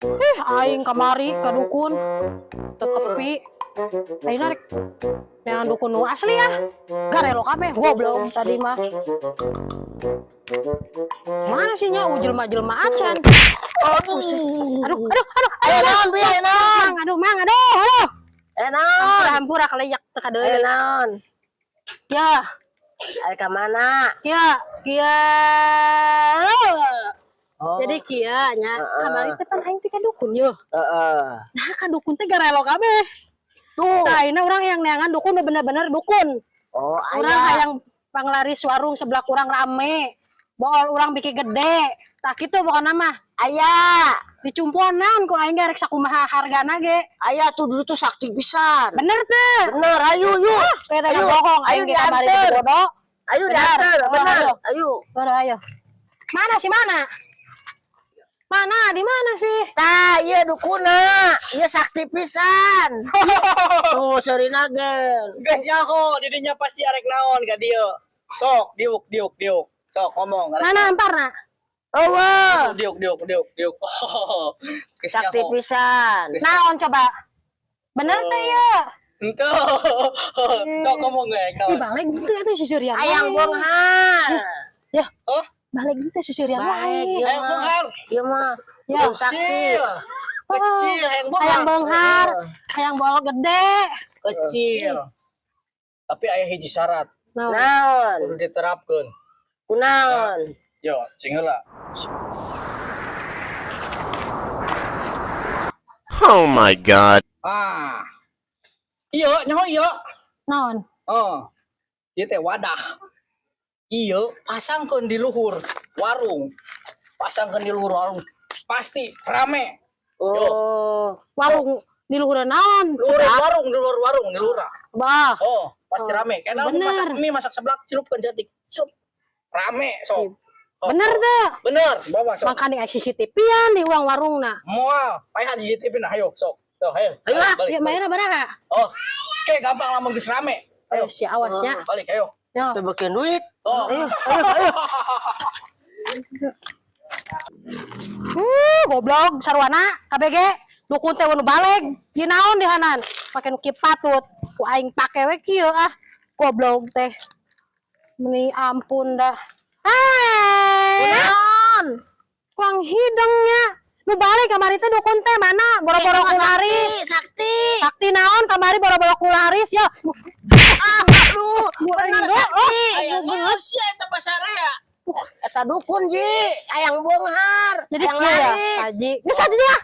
Aing kamari ka dukun tetepi aing narik yang dukun nu asli ya garelo kabeh goblok tadi mah mana sih nya jelema-jelema acan aduh Ayo naon bi ayo naon. aduh hampura kaleyak teka deui Naon. ya Ayo ka mana? kia Oh. jadi kia nya kamari teh pan aing teh ka dukun yeuh Heeh. nah ka dukun teh garelo kabeh Tuh. tah ayeuna urang yang neangan dukun bener-bener dukun. Oh, Urang aya. hayang panglaris warung sebelah kurang rame. Bool urang bikin gede. Tah kitu pokona mah. Aya. Dicumpuan naon ku aing rek sakumaha hargana ge. Aya tuh dulu tuh sakti pisan. Bener teh. Bener, ayo yuk. Teh teh Ayo, bohong ayo aing ge kamari diantar. bodoh. Ayo Benar. diantar, Oh, bener. ayo. Ayo. Ayo. Mana sih mana? Mana? Di mana sih? Tah, iya dukuna. Iya sakti pisan. Tuh, serina gen. Guys yaho, didinya pasti arek naon ka dieu. Sok, diuk. Sok ngomong. Mana amparna? Eueuh. Diuk. Oh, geus Sakti yaho. pisan. Naon coba? Bener teh ya. Entuh. Sok ngomong ge Ih kawan. balik gitu atuh si Surya. Ayang bonghar. Ya, Oh, balik gitu si Surya. Baik, wae. ya ayo mah. benghar. Iya mah. Ya. Belum sakti. Kecil. Kecil yang Hayang benghar. benghar, hayang bol gede. Kecil. Tapi aya hiji syarat Nah, Naon? kudu diterapkeun. Kunaon? Yo, cing heula. Oh my god. Ah. Iya, nyaho iya. naon? Oh. Ieu teh wadah. Iya, pasangkeun di luhur warung. Pasangkeun di luhur warung. Pasti rame. Oh. Warung di luhur naon? Luhur warung, di luhur warung, di luhur. Bah, Oh, pasti rame. Karena bener. masak mie, masak seblak, celupkeun jatik. Sup. Rame, sok. Oh, bener oh. teh. Bener, bawa sok. Makan di CCTV-an di uang warungna. Moal, paehan di CCTV nah, ayo sok. Yo, ayo. Ayo lah, balik. ya bayarna baraha? Oh. Oke, gampang lamun geus rame. Ayo, Ayo si awasnya. balik ayo. Yo. Teu beukeun duit. Oh. Goblok sarwana KBG dukun teh nu baleg. Ieu naon di hanan? Pake nu kieu patut. Ku aing pake we kieu ah. Goblok teh. Meni ampun dah. Hai. Kunaon? Kurang hidungnya. Nu balik kamari teh dukun teh mana? Boro-boro kularis. Sakti. Sakti naon kamari boro-boro kularis yo. Aduh, bener sakti. Aya naon sia eta pasarea? Eta dukun ji, ayang bonghar. Jadi ayang kieu ya, laris. Haji. Geus Haji lah.